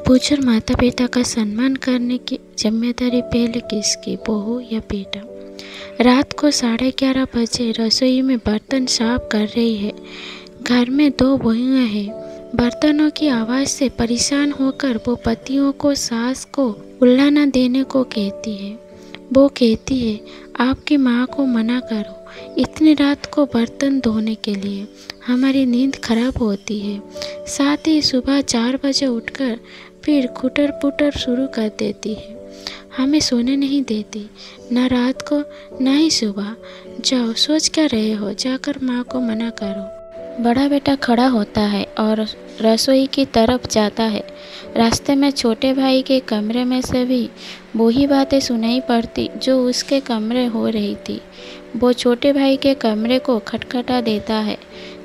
बुजुर्ग माता पिता का सम्मान करने की जिम्मेदारी पहले किसकी, बहू या बेटा। रात को 11:30 बजे रसोई में बर्तन साफ कर रही है। घर में 2 बहुएं हैं। बर्तनों की आवाज़ से परेशान होकर वो पतियों को सास को उल्ला न देने को कहती है। वो कहती है, आपकी माँ को मना करो इतनी रात को बर्तन धोने के लिए, हमारी नींद खराब होती है। साथ ही सुबह 4 बजे उठकर फिर खुटर पुटर शुरू कर देती है। हमें सोने नहीं देती, न रात को न ही सुबह। जाओ, सोच क्या रहे हो, जाकर माँ को मना करो। बड़ा बेटा खड़ा होता है और रसोई की तरफ जाता है। रास्ते में छोटे भाई के कमरे में से भी वही बातें सुनाई पड़ती जो उसके कमरे हो रही थी। वो छोटे भाई के कमरे को खटखटा देता है।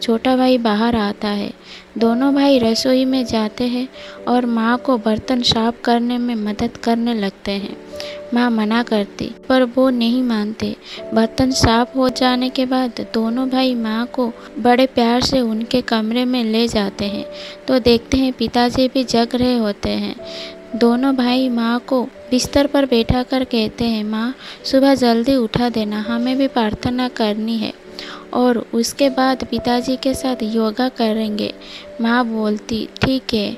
छोटा भाई बाहर आता है। दोनों भाई रसोई में जाते हैं और माँ को बर्तन साफ करने में मदद करने लगते हैं। माँ मना करती पर वो नहीं मानते। बर्तन साफ हो जाने के बाद दोनों भाई माँ को बड़े प्यार से उनके कमरे में ले जाते हैं तो देखते हैं पिताजी भी जग रहे होते हैं। दोनों भाई माँ को बिस्तर पर बैठा कर कहते हैं, माँ सुबह जल्दी उठा देना, हमें भी प्रार्थना करनी है और उसके बाद पिताजी के साथ योगा करेंगे। माँ बोलती, ठीक है।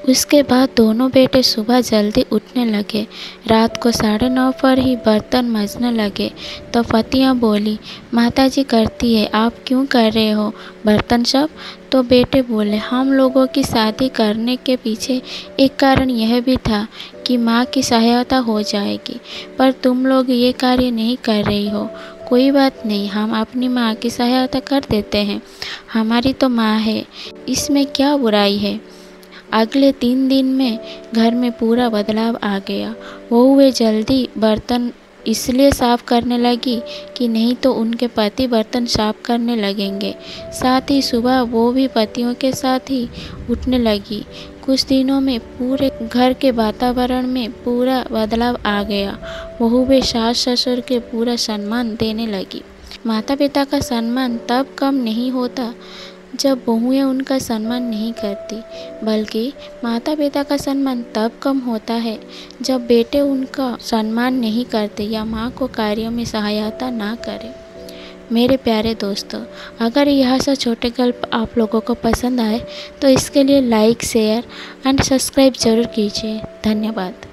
उसके बाद दोनों बेटे सुबह जल्दी उठने लगे। रात को 9:30 पर ही बर्तन मांजने लगे तो पतियाँ बोली, माताजी करती है, आप क्यों कर रहे हो बर्तन सब? तो बेटे बोले, हम लोगों की शादी करने के पीछे एक कारण यह भी था कि माँ की सहायता हो जाएगी, पर तुम लोग ये कार्य नहीं कर रही हो। कोई बात नहीं, हम अपनी माँ की सहायता कर देते हैं, हमारी तो माँ है, इसमें क्या बुराई है। अगले 3 दिन में घर में पूरा बदलाव आ गया। वे जल्दी बर्तन इसलिए साफ करने लगी कि नहीं तो उनके पति बर्तन साफ करने लगेंगे। साथ ही सुबह वो भी पतियों के साथ ही उठने लगी। कुछ दिनों में पूरे घर के वातावरण में पूरा बदलाव आ गया। वे सास ससुर के पूरा सम्मान देने लगी। माता पिता का सम्मान तब कम नहीं होता जब बहुएं उनका सम्मान नहीं करती, बल्कि माता पिता का सम्मान तब कम होता है जब बेटे उनका सम्मान नहीं करते या माँ को कार्यों में सहायता ना करें। मेरे प्यारे दोस्तों, अगर यह सब छोटे गल्प आप लोगों को पसंद आए तो इसके लिए लाइक, शेयर एंड सब्सक्राइब जरूर कीजिए। धन्यवाद।